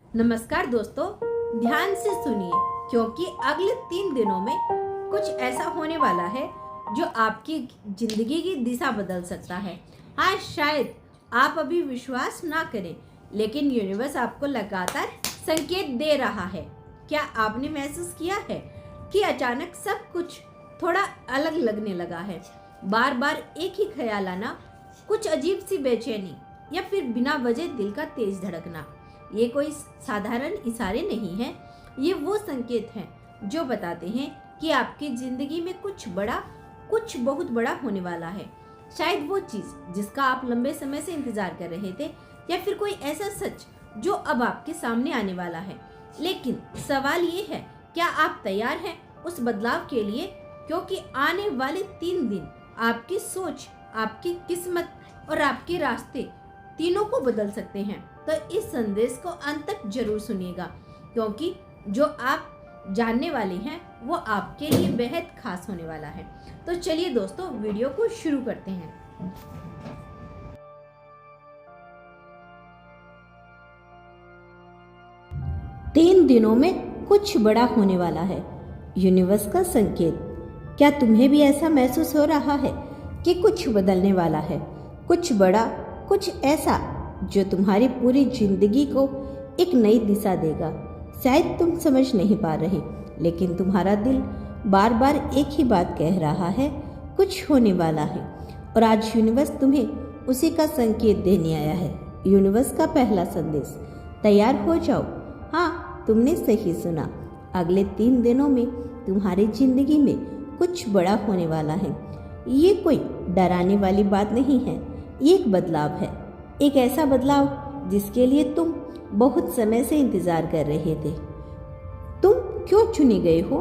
नमस्कार दोस्तों, ध्यान से सुनिए क्योंकि अगले 3 दिनों में कुछ ऐसा होने वाला है जो आपकी जिंदगी की दिशा बदल सकता है। हाँ, शायद आप अभी विश्वास ना करें, लेकिन यूनिवर्स आपको लगातार संकेत दे रहा है। क्या आपने महसूस किया है कि अचानक सब कुछ थोड़ा अलग लगने लगा है? बार बार एक ही ख्याल आना, कुछ अजीब सी बेचैनी या फिर बिना वजह दिल का तेज धड़कना। ये कोई साधारण इशारे नहीं हैं, ये वो संकेत हैं जो बताते हैं कि आपकी जिंदगी में कुछ बहुत बड़ा होने वाला है। शायद वो चीज जिसका आप लंबे समय से इंतजार कर रहे थे, या फिर कोई ऐसा सच जो अब आपके सामने आने वाला है। लेकिन सवाल ये है, क्या आप तैयार हैं उस बदलाव के लिए? क्योंकि आने वाले 3 दिन आपकी सोच, आपकी किस्मत और आपके रास्ते तीनों को बदल सकते हैं। तो इस संदेश को अंत तक जरूर सुनिएगा, क्योंकि जो आप जानने वाले हैं वो आपके लिए बेहद खास होने वाला है। तो चलिए दोस्तों, वीडियो को शुरू करते हैं। तीन दिनों में कुछ बड़ा होने वाला है, यूनिवर्स का संकेत। क्या तुम्हें भी ऐसा महसूस हो रहा है कि कुछ बदलने वाला है, कुछ बड़ा, कुछ ऐसा जो तुम्हारी पूरी जिंदगी को एक नई दिशा देगा? शायद तुम समझ नहीं पा रहे, लेकिन तुम्हारा दिल बार बार एक ही बात कह रहा है, कुछ होने वाला है। और आज यूनिवर्स तुम्हें उसी का संकेत देने आया है। यूनिवर्स का पहला संदेश, तैयार हो जाओ। हाँ, तुमने सही सुना। अगले 3 दिनों में तुम्हारी जिंदगी में कुछ बड़ा होने वाला है। ये कोई डराने वाली बात नहीं है, ये एक बदलाव है। एक ऐसा बदलाव जिसके लिए तुम बहुत समय से इंतजार कर रहे थे। तुम क्यों चुने गए हो?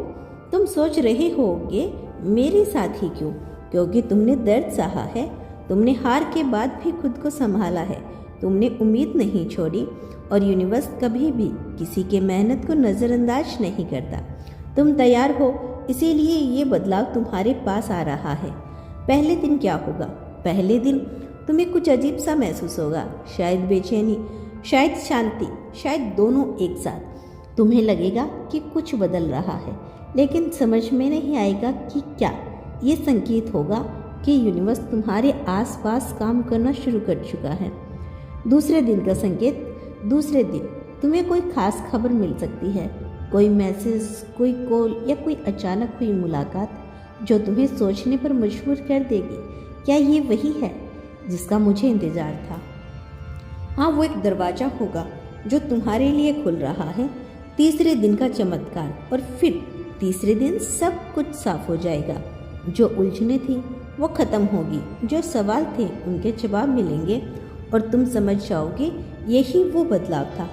तुम सोच रहे होगे मेरे साथ ही क्यों? क्योंकि तुमने दर्द सहा है, तुमने हार के बाद भी खुद को संभाला है, तुमने उम्मीद नहीं छोड़ी। और यूनिवर्स कभी भी किसी के मेहनत को नज़रअंदाज नहीं करता। तुम तैयार हो, इसीलिए ये बदलाव तुम्हारे पास आ रहा है। पहले दिन क्या होगा? पहले दिन तुम्हें कुछ अजीब सा महसूस होगा, शायद बेचैनी, शायद शांति, शायद दोनों एक साथ। तुम्हें लगेगा कि कुछ बदल रहा है, लेकिन समझ में नहीं आएगा कि क्या। ये संकेत होगा कि यूनिवर्स तुम्हारे आसपास काम करना शुरू कर चुका है। दूसरे दिन का संकेत, दूसरे दिन तुम्हें कोई खास खबर मिल सकती है, कोई मैसेज, कोई कॉल या कोई अचानक हुई मुलाकात जो तुम्हें सोचने पर मजबूर कर देगी। क्या ये वही है जिसका मुझे इंतजार था? हाँ, वो एक दरवाजा होगा जो तुम्हारे लिए खुल रहा है। तीसरे दिन का चमत्कार, और फिर तीसरे दिन सब कुछ साफ हो जाएगा। जो उलझने थी वो खत्म होगी, जो सवाल थे उनके जवाब मिलेंगे, और तुम समझ जाओगे यही वो बदलाव था।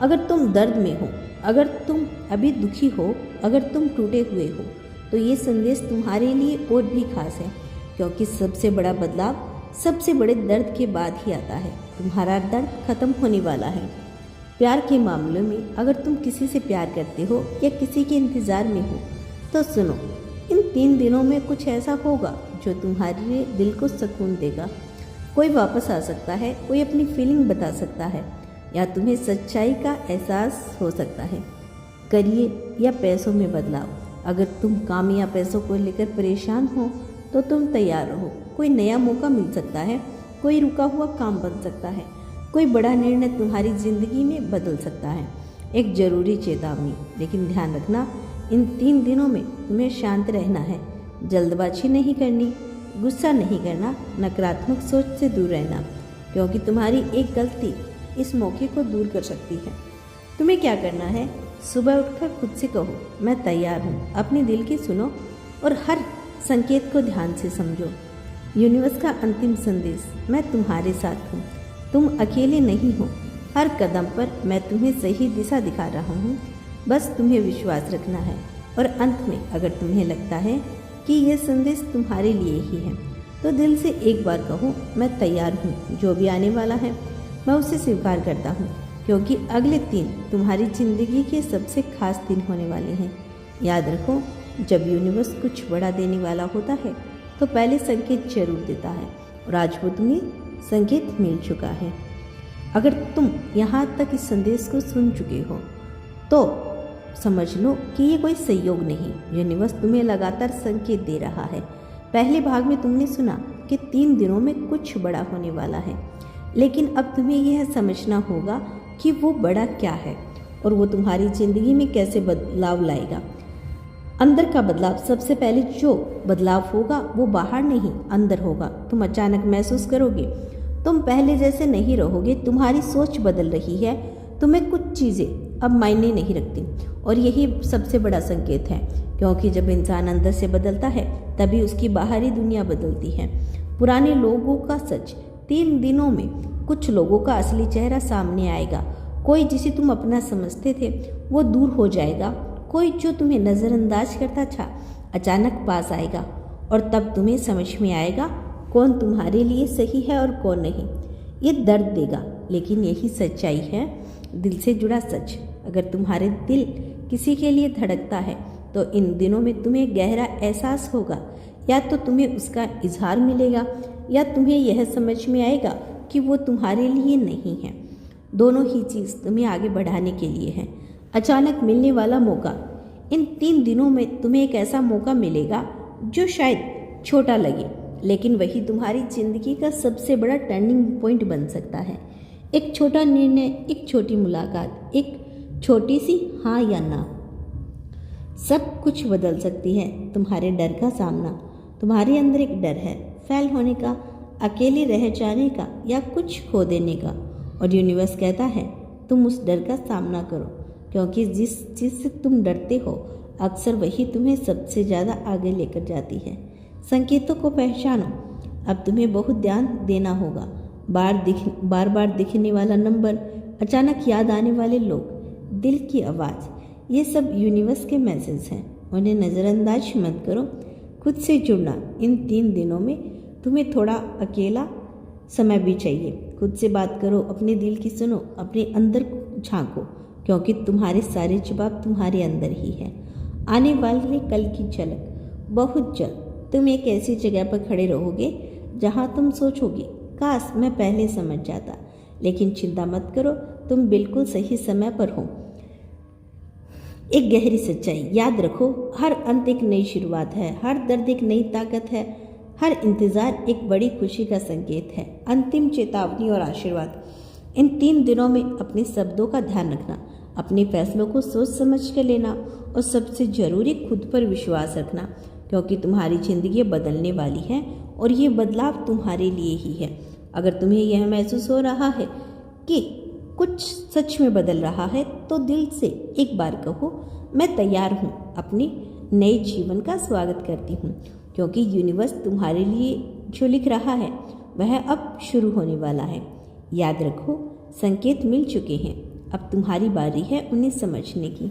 अगर तुम दर्द में हो, अगर तुम अभी दुखी हो, अगर तुम टूटे हुए हो, तो ये संदेश तुम्हारे लिए और भी खास है, क्योंकि सबसे बड़ा बदलाव सबसे बड़े दर्द के बाद ही आता है। तुम्हारा दर्द खत्म होने वाला है। प्यार के मामलों में अगर तुम किसी से प्यार करते हो या किसी के इंतज़ार में हो, तो सुनो, इन 3 दिनों में कुछ ऐसा होगा जो तुम्हारे दिल को सुकून देगा। कोई वापस आ सकता है, कोई अपनी फीलिंग बता सकता है, या तुम्हें सच्चाई का एहसास हो सकता है। करियर या पैसों में बदलाव, अगर तुम काम या पैसों को लेकर परेशान हो तो तुम तैयार रहो। कोई नया मौका मिल सकता है, कोई रुका हुआ काम बन सकता है, कोई बड़ा निर्णय तुम्हारी ज़िंदगी में बदल सकता है। एक ज़रूरी चेतावनी, लेकिन ध्यान रखना, इन 3 दिनों में तुम्हें शांत रहना है, जल्दबाजी नहीं करनी, गुस्सा नहीं करना, नकारात्मक सोच से दूर रहना, क्योंकि तुम्हारी एक गलती इस मौके को दूर कर सकती है। तुम्हें क्या करना है? सुबह उठकर खुद से कहो, मैं तैयार हूँ। अपने दिल की सुनो और हर संकेत को ध्यान से समझो। यूनिवर्स का अंतिम संदेश, मैं तुम्हारे साथ हूँ, तुम अकेले नहीं हो। हर कदम पर मैं तुम्हें सही दिशा दिखा रहा हूँ, बस तुम्हें विश्वास रखना है। और अंत में अगर तुम्हें लगता है कि यह संदेश तुम्हारे लिए ही है, तो दिल से एक बार कहो, मैं तैयार हूँ। जो भी आने वाला है मैं उसे स्वीकार करता हूँ, क्योंकि अगले 3 तुम्हारी जिंदगी के सबसे खास दिन होने वाले हैं। याद रखो, जब यूनिवर्स कुछ बड़ा देने वाला होता है तो पहले संकेत जरूर देता है, और आज वो तुम्हें संकेत मिल चुका है। अगर तुम यहाँ तक इस संदेश को सुन चुके हो तो समझ लो कि ये कोई संयोग नहीं, यूनिवर्स तुम्हें लगातार संकेत दे रहा है। पहले भाग में तुमने सुना कि 3 दिनों में कुछ बड़ा होने वाला है, लेकिन अब तुम्हें यह समझना होगा कि वो बड़ा क्या है और वो तुम्हारी ज़िंदगी में कैसे बदलाव लाएगा। अंदर का बदलाव, सबसे पहले जो बदलाव होगा वो बाहर नहीं अंदर होगा। तुम अचानक महसूस करोगे तुम पहले जैसे नहीं रहोगे, तुम्हारी सोच बदल रही है, तुम्हें कुछ चीज़ें अब मायने नहीं रखती और यही सबसे बड़ा संकेत है, क्योंकि जब इंसान अंदर से बदलता है तभी उसकी बाहरी दुनिया बदलती है। पुराने लोगों का सच, 3 दिनों में कुछ लोगों का असली चेहरा सामने आएगा। कोई जिसे तुम अपना समझते थे वो दूर हो जाएगा, कोई जो तुम्हें नज़रअंदाज करता था अचानक पास आएगा और तब तुम्हें समझ में आएगा कौन तुम्हारे लिए सही है और कौन नहीं। ये दर्द देगा, लेकिन यही सच्चाई है, दिल से जुड़ा सच। अगर तुम्हारे दिल किसी के लिए धड़कता है तो इन दिनों में तुम्हें गहरा एहसास होगा, या तो तुम्हें उसका इजहार मिलेगा या तुम्हें यह समझ में आएगा कि वो तुम्हारे लिए नहीं है। दोनों ही चीज़ तुम्हें आगे बढ़ाने के लिए है। अचानक मिलने वाला मौका, इन 3 दिनों में तुम्हें एक ऐसा मौका मिलेगा जो शायद छोटा लगे, लेकिन वही तुम्हारी ज़िंदगी का सबसे बड़ा टर्निंग पॉइंट बन सकता है। एक छोटा निर्णय, एक छोटी मुलाकात, एक छोटी सी हाँ या ना, सब कुछ बदल सकती है। तुम्हारे डर का सामना, तुम्हारे अंदर एक डर है फेल होने का, अकेले रह जाने का या कुछ खो देने का, और यूनिवर्स कहता है तुम उस डर का सामना करो, क्योंकि जिस चीज़ से तुम डरते हो अक्सर वही तुम्हें सबसे ज़्यादा आगे लेकर जाती है। संकेतों को पहचानो, अब तुम्हें बहुत ध्यान देना होगा। बार बार दिखने वाला नंबर, अचानक याद आने वाले लोग, दिल की आवाज़, ये सब यूनिवर्स के मैसेज हैं, उन्हें नज़रअंदाज मत करो। खुद से जुड़ना, इन 3 दिनों में तुम्हें थोड़ा अकेला समय भी चाहिए। खुद से बात करो, अपने दिल की सुनो, अपने अंदर झांको, क्योंकि तुम्हारे सारे जवाब तुम्हारे अंदर ही है। आने वाले कल की झलक, बहुत जल्द तुम एक ऐसी जगह पर खड़े रहोगे जहां तुम सोचोगे काश मैं पहले समझ जाता। लेकिन चिंता मत करो, तुम बिल्कुल सही समय पर हो। एक गहरी सच्चाई याद रखो, हर अंत एक नई शुरुआत है, हर दर्द एक नई ताकत है, हर इंतज़ार एक बड़ी खुशी का संकेत है। अंतिम चेतावनी और आशीर्वाद, इन 3 दिनों में अपने शब्दों का ध्यान रखना, अपने फैसलों को सोच समझ कर लेना और सबसे ज़रूरी खुद पर विश्वास रखना, क्योंकि तुम्हारी ज़िंदगी बदलने वाली है और ये बदलाव तुम्हारे लिए ही है। अगर तुम्हें यह महसूस हो रहा है कि कुछ सच में बदल रहा है तो दिल से एक बार कहो मैं तैयार हूँ, अपने नए जीवन का स्वागत करती हूँ, क्योंकि यूनिवर्स तुम्हारे लिए जो लिख रहा है वह अब शुरू होने वाला है। याद रखो, संकेत मिल चुके हैं, अब तुम्हारी बारी है उन्हें समझने की।